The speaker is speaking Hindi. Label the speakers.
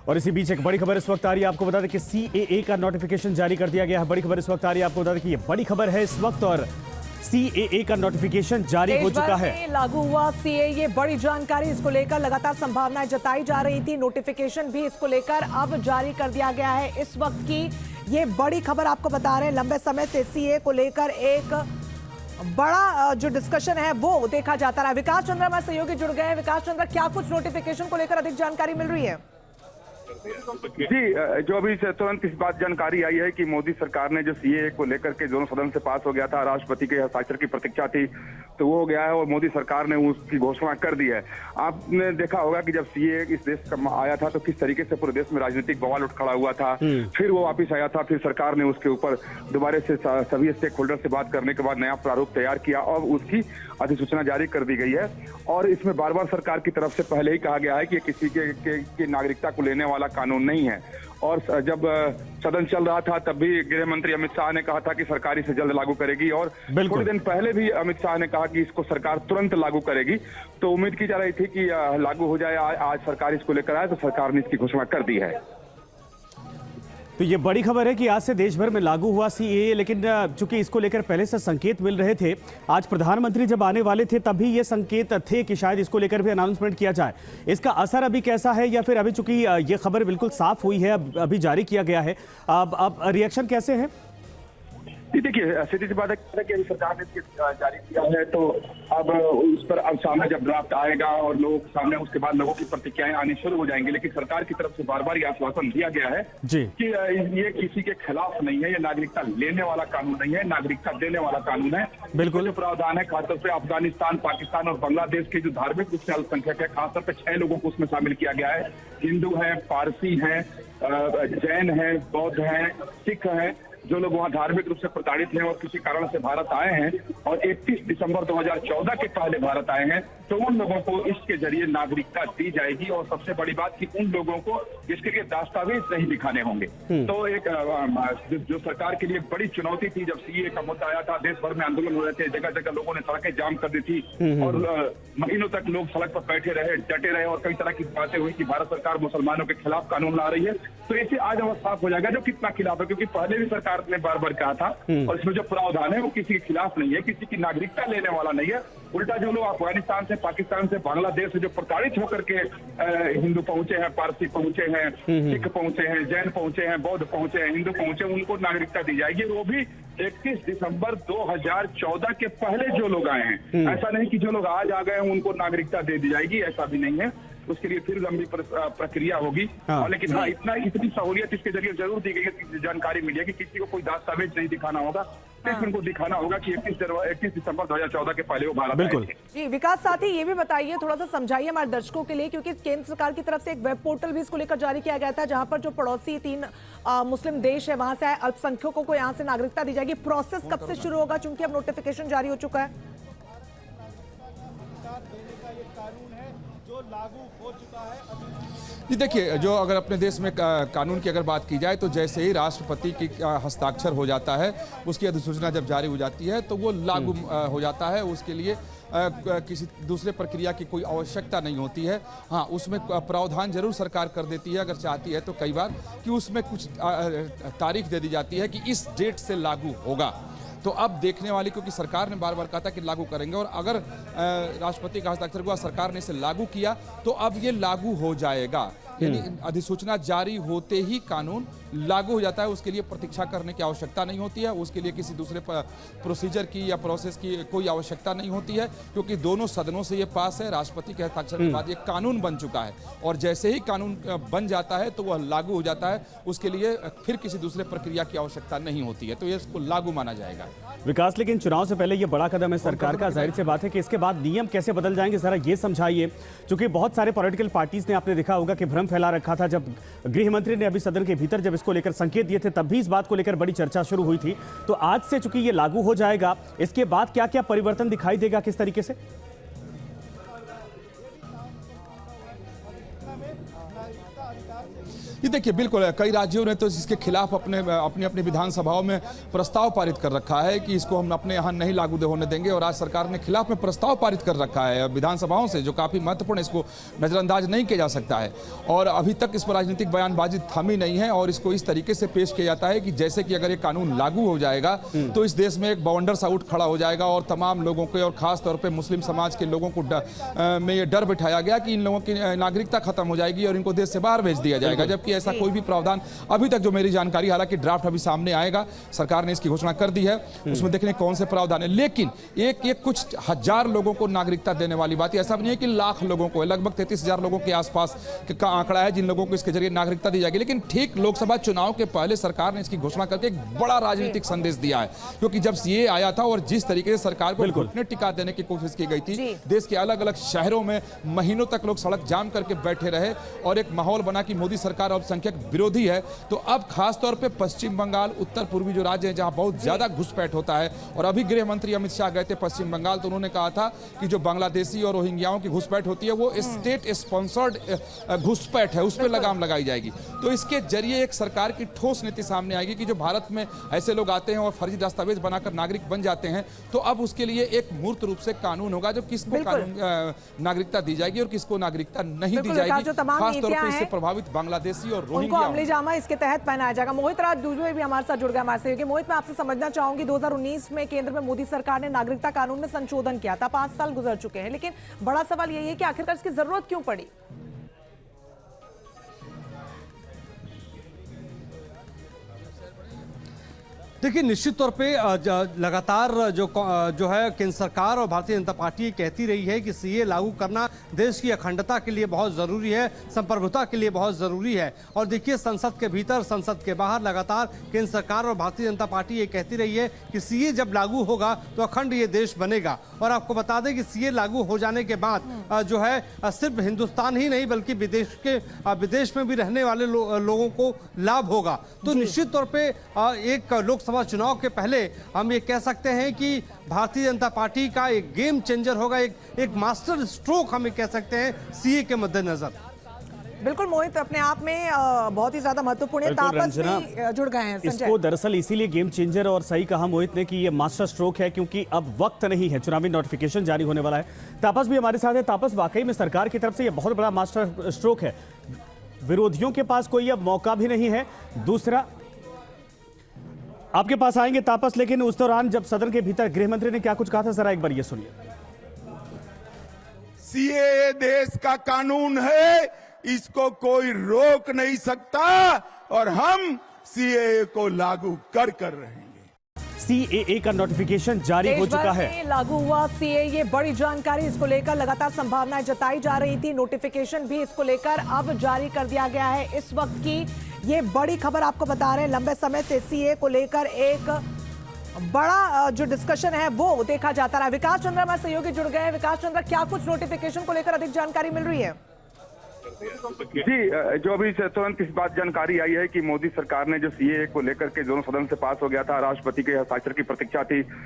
Speaker 1: और इसी बीच एक बड़ी खबर इस वक्त आ रही है। आपको बता दें कि सीएए का नोटिफिकेशन जारी कर दिया गया है। बड़ी खबर इस वक्त आ रही है। आपको बता दें कि ये बड़ी खबर है इस वक्त और सीएए का नोटिफिकेशन जारी हो चुका है।
Speaker 2: लागू हुआ सीएए, ये बड़ी जानकारी। इसको लेकर लगातार संभावनाएं जताई जा रही थी। नोटिफिकेशन भी इसको लेकर अब जारी कर दिया गया है। इस वक्त की ये बड़ी खबर आपको बता रहे हैं। लंबे समय से सीएए को लेकर एक बड़ा जो डिस्कशन है वो देखा जाता रहा। विकास चंद्र हमारे सहयोगी जुड़ गए हैं। विकास चंद्र, क्या कुछ नोटिफिकेशन को लेकर अधिक जानकारी मिल रही है?
Speaker 3: जी, जो अभी तुरंत इस बात जानकारी आई है कि मोदी सरकार ने जो सीएए को लेकर के दोनों सदन से पास हो गया था, राष्ट्रपति के हस्ताक्षर की प्रतीक्षा थी, तो वो हो गया है और मोदी सरकार ने उसकी घोषणा कर दी है। आपने देखा होगा कि जब सीएए इस देश का आया था तो किस तरीके से पूरे देश में राजनीतिक बवाल उठ खड़ा हुआ था। फिर वो वापिस आया था, फिर सरकार ने उसके ऊपर दोबारा से सभी स्टेक होल्डर से बात करने के बाद नया प्रारूप तैयार किया और उसकी अधिसूचना जारी कर दी गई है। और इसमें बार बार सरकार की तरफ से पहले ही कहा गया है कि किसी के नागरिकता को लेने वाला कानून नहीं है। और जब सदन चल रहा था तब भी गृह मंत्री अमित शाह ने कहा था कि सरकार इसे जल्द लागू करेगी और थोड़े दिन पहले भी अमित शाह ने कहा कि इसको सरकार तुरंत लागू करेगी। तो उम्मीद की जा रही थी कि लागू हो जाए। आज सरकार इसको लेकर आए तो सरकार ने इसकी घोषणा कर दी है।
Speaker 1: तो ये बड़ी खबर है कि आज से देश भर में लागू हुआ सीएए, लेकिन चूंकि इसको लेकर पहले से संकेत मिल रहे थे, आज प्रधानमंत्री जब आने वाले थे तभी ये संकेत थे कि शायद इसको लेकर भी अनाउंसमेंट किया जाए। इसका असर अभी कैसा है, या फिर अभी चूंकि ये खबर बिल्कुल साफ हुई है, अभी जारी किया गया है, अब रिएक्शन कैसे है?
Speaker 3: देखिए, सीधी सी बात है कि सरकार ने जारी किया है तो अब उस पर अब सामने जब ड्राफ्ट आएगा और लोग सामने, उसके बाद लोगों की प्रतिक्रियाएं आनी शुरू हो जाएंगी। लेकिन सरकार की तरफ से बार बार यह आश्वासन दिया गया है कि ये किसी के खिलाफ नहीं है, ये नागरिकता लेने वाला कानून नहीं है, नागरिकता देने वाला कानून है।
Speaker 1: बिल्कुल
Speaker 3: जो प्रावधान है खासतौर पर अफगानिस्तान, पाकिस्तान और बांग्लादेश के जो धार्मिक रूप से अल्पसंख्यक है, खासतौर पर 6 लोगों को उसमें शामिल किया गया है। हिंदू है, पारसी है, जैन है, बौद्ध है, सिख है, जो लोग वहाँ धार्मिक रूप से प्रताड़ित हैं और किसी कारण से भारत आए हैं और 31 दिसंबर 2014 के पहले भारत आए हैं, तो उन लोगों को इसके जरिए नागरिकता दी जाएगी। और सबसे बड़ी बात कि उन लोगों को इसके दस्तावेज नहीं दिखाने होंगे। तो एक जो सरकार के लिए बड़ी चुनौती थी, जब सीएए का मुद्दा आया था, देश भर में आंदोलन हो रहे थे, जगह जगह लोगों ने सड़कें जाम कर दी थी और महीनों तक लोग सड़क पर बैठे रहे, डटे रहे और कई तरह की बातें हुई कि भारत सरकार मुसलमानों के खिलाफ कानून ला रही है। तो इसे आज अब साफ हो जाएगा जो कितना खिलाफ है, क्योंकि पहले भी सरकार ने बार बार कहा था और इसमें जो प्रावधान है वो किसी के खिलाफ नहीं है, किसी की नागरिकता लेने वाला नहीं है। उल्टा जो लोग अफगानिस्तान से, पाकिस्तान से, बांग्लादेश से जो प्रताड़ित होकर के हिंदू पहुंचे हैं, पारसी पहुंचे हैं, सिख पहुंचे हैं, जैन पहुंचे हैं, बौद्ध पहुंचे हैं, हिंदू पहुंचे, उनको नागरिकता दी जाएगी। वो भी 31 दिसंबर 2014 के पहले जो लोग आए हैं। ऐसा नहीं कि जो लोग आज आ गए हैं उनको नागरिकता दे दी जाएगी, ऐसा भी नहीं है। उसके लिए फिर लंबी प्रक्रिया होगी। लेकिन हाँ, इतनी सहूलियत इसके जरिए जरूर दी गई है, जानकारी मिली है कि किसी को कोई दस्तावेज नहीं दिखाना होगा, सिर्फ उनको दिखाना होगा कि 31 दिसंबर 2014 के पहले वो भारत आए थे।
Speaker 2: जी विकास, साथ ही ये भी बताइए, थोड़ा सा समझाइए हमारे दर्शकों के लिए, क्योंकि केंद्र सरकार की तरफ से एक वेब पोर्टल भी इसको लेकर जारी किया गया था, जहां पर जो पड़ोसी 3 मुस्लिम देश है वहां से आए अल्पसंख्यकों को यहाँ से नागरिकता दी जाएगी। प्रोसेस कब से शुरू होगा, चूंकि अब नोटिफिकेशन जारी हो चुका है?
Speaker 4: लागू हो चुका है। जी देखिए, जो अगर अपने देश में कानून की अगर बात की जाए तो जैसे ही राष्ट्रपति की हस्ताक्षर हो जाता है, उसकी अधिसूचना जब जारी हो जाती है तो वो लागू हो जाता है। उसके लिए किसी दूसरे प्रक्रिया की कोई आवश्यकता नहीं होती है। हाँ, उसमें प्रावधान जरूर सरकार कर देती है अगर चाहती है तो, कई बार कि उसमें कुछ तारीख दे दी जाती है कि इस डेट से लागू होगा। तो अब देखने वाली, क्योंकि सरकार ने बार बार कहा था कि लागू करेंगे, और अगर राष्ट्रपति का हस्ताक्षर हुआ, सरकार ने इसे लागू किया, तो अब ये लागू हो जाएगा। यानी अधिसूचना जारी होते ही कानून लागू हो जाता है। उसके लिए प्रतीक्षा करने की आवश्यकता नहीं होती है, उसके लिए किसी दूसरे प्रोसीजर की या प्रोसेस की कोई आवश्यकता नहीं होती है, क्योंकि दोनों सदनों से ये पास है। राष्ट्रपति के हस्ताक्षर के बाद ये कानून बन चुका है और जैसे ही कानून बन जाता है तो वह लागू हो जाता है। उसके लिए फिर किसी दूसरे प्रक्रिया की आवश्यकता नहीं होती है, तो ये इसको लागू माना जाएगा।
Speaker 1: विकास, लेकिन चुनाव से पहले ये बड़ा कदम है सरकार का, जाहिर सी बात है कि इसके बाद नियम कैसे बदल जाएंगे, जरा ये समझाइए। क्योंकि बहुत सारे पॉलिटिकल पार्टीज ने, आपने देखा होगा कि भ्रम फैला रखा था। जब गृह मंत्री ने अभी सदन के भीतर जब इसको लेकर संकेत दिए थे, तब भी इस बात को लेकर बड़ी चर्चा शुरू हुई थी। तो आज से चूंकि ये लागू हो जाएगा, इसके बाद क्या क्या परिवर्तन दिखाई देगा, किस तरीके से?
Speaker 4: ये देखिए, बिल्कुल कई राज्यों ने तो इसके खिलाफ अपनी अपनी विधानसभाओं में प्रस्ताव पारित कर रखा है कि इसको हम अपने यहाँ नहीं लागू होने देंगे, और आज सरकार ने खिलाफ में प्रस्ताव पारित कर रखा है विधानसभाओं से, जो काफ़ी महत्वपूर्ण है। इसको नज़रअंदाज नहीं किया जा सकता है, और अभी तक इस पर राजनीतिक बयानबाजी थमी नहीं है, और इसको इस तरीके से पेश किया जाता है कि जैसे कि अगर ये कानून लागू हो जाएगा तो इस देश में एक बवंडर सा उठ खड़ा हो जाएगा, और तमाम लोगों के, और खास तौर पर मुस्लिम समाज के लोगों को में ये डर बिठाया गया कि इन लोगों की नागरिकता खत्म हो जाएगी और इनको देश से बाहर भेज दिया जाएगा, जबकि ऐसा कोई भी प्रावधान अभी तक, जो मेरी जानकारी, हालांकि ड्राफ्ट अभी सामने आएगा, सरकार ने इसकी घोषणा कर दी है, उसमें देखने कौन से प्रावधान है। लेकिन एक कुछ हजार लोगों को नागरिकता देने वाली बात है, ऐसा नहीं है कि लाख लोगों को, लगभग 33,000 लोगों के आसपास का आंकड़ा है जिन लोगों को इसके जरिए नागरिकता दी जाएगी। लेकिन ठीक लोकसभा चुनाव के पहले सरकार ने इसकी घोषणा करके एक बड़ा राजनीतिक संदेश दिया है, क्योंकि जब सीए आया था और जिस तरीके से सरकार को घुटने टिका देने की कोशिश की गई थी, देश के अलग अलग शहरों में महीनों तक लोग सड़क जाम करके बैठे रहे, और एक माहौल बना कि मोदी सरकार अल्पसंख्यक विरोधी है। तो अब खास तौर पे पश्चिम बंगाल, उत्तर पूर्वी जो राज्य हैं जहां बहुत ज्यादा घुसपैठ होता है, और अभी गृह मंत्री अमित शाह गए थे पश्चिम बंगाल, तो उन्होंने कहा था कि जो बांग्लादेशी और रोहिंग्याओं की घुसपैठ होती है वो स्टेट स्पॉन्सर्ड घुसपैठ है, उस पर लगाम लगाई जाएगी। तो इसके जरिए एक सरकार की ठोस नीति सामने आएगी कि जो भारत में ऐसे लोग आते हैं और फर्जी दस्तावेज बनाकर नागरिक बन जाते हैं, तो अब उसके लिए एक मूर्त रूप से कानून होगा, जो किसको नागरिकता दी जाएगी और किसको नागरिकता नहीं दी जाएगी। खास तौर पर इससे प्रभावित बांग्लादेशी और रोहिंग्या
Speaker 2: इसके तहत पहनाया जाएगा। मोहित राज दूसरे भी हमारे साथ जुड़ गए हमारे से। मोहित, मैं आपसे समझना चाहूंगी, 2019 में केंद्र में मोदी सरकार ने नागरिकता कानून में संशोधन किया था, 5 साल गुजर चुके हैं, लेकिन बड़ा सवाल यही है कि आखिरकार इसकी जरूरत क्यों पड़ी?
Speaker 5: देखिए, निश्चित तौर पे लगातार जो है केंद्र सरकार और भारतीय जनता पार्टी कहती रही है कि सीए लागू करना देश की अखंडता के लिए बहुत ज़रूरी है, संप्रभुता के लिए बहुत ज़रूरी है। और देखिए, संसद के भीतर, संसद के बाहर लगातार केंद्र सरकार और भारतीय जनता पार्टी ये कहती रही है कि सीए जब लागू होगा तो अखंड ये देश बनेगा। और आपको बता दें कि सीए लागू हो जाने के बाद जो है सिर्फ हिंदुस्तान ही नहीं बल्कि विदेश में भी रहने वाले लोगों को लाभ होगा। तो निश्चित तौर पर एक लोकसभा चुनाव के पहले हम ये कह सकते हैं कि भारतीय जनता पार्टी का एक गेम चेंजर होगा, एक मास्टर स्ट्रोक हम कह सकते हैं सीए के मद्देनजर।
Speaker 2: बिल्कुल मोहित, अपने आप में बहुत ही ज्यादा महत्वपूर्ण है। तापस भी जुड़ गए हैं।
Speaker 1: इसको दरअसल इसीलिए गेम चेंजर, और सही कहा मोहित ने कि ये मास्टर स्ट्रोक है, क्योंकि अब वक्त नहीं है, चुनावी नोटिफिकेशन जारी होने वाला है। तापस भी हमारे साथ है। तापस, वाकई में सरकार की तरफ से ये बहुत बड़ा मास्टर स्ट्रोक है, विरोधियों के पास कोई अब मौका भी नहीं है। दूसरा, आपके पास आएंगे तापस, लेकिन उस दौरान जब सदन के भीतर गृह मंत्री ने क्या कुछ कहा था, जरा एक बार ये सुनिए।
Speaker 6: सीएए देश का कानून है, इसको कोई रोक नहीं सकता, और हम सीएए को लागू कर रहेंगे।
Speaker 1: सीएए का नोटिफिकेशन जारी हो चुका है,
Speaker 2: लागू हुआ सीए, ये बड़ी जानकारी, इसको लेकर लगातार संभावनाएं जताई जा रही थी। नोटिफिकेशन भी इसको लेकर अब जारी कर दिया गया है। इस वक्त की ये बड़ी खबर आपको बता रहे हैं, लंबे समय से सीए को लेकर एक बड़ा जो डिस्कशन है वो देखा जाता रहा। विकास चंद्र हमारे सहयोगी जुड़ गए हैं। विकास चंद्र, क्या कुछ नोटिफिकेशन को लेकर अधिक जानकारी मिल रही है?
Speaker 3: जी, जो अभी तुरंत इस बात जानकारी आई है कि मोदी सरकार ने जो सीए को लेकर के दोनों सदन से पास हो गया था, राष्ट्रपति के हस्ताक्षर की प्रतीक्षा थी,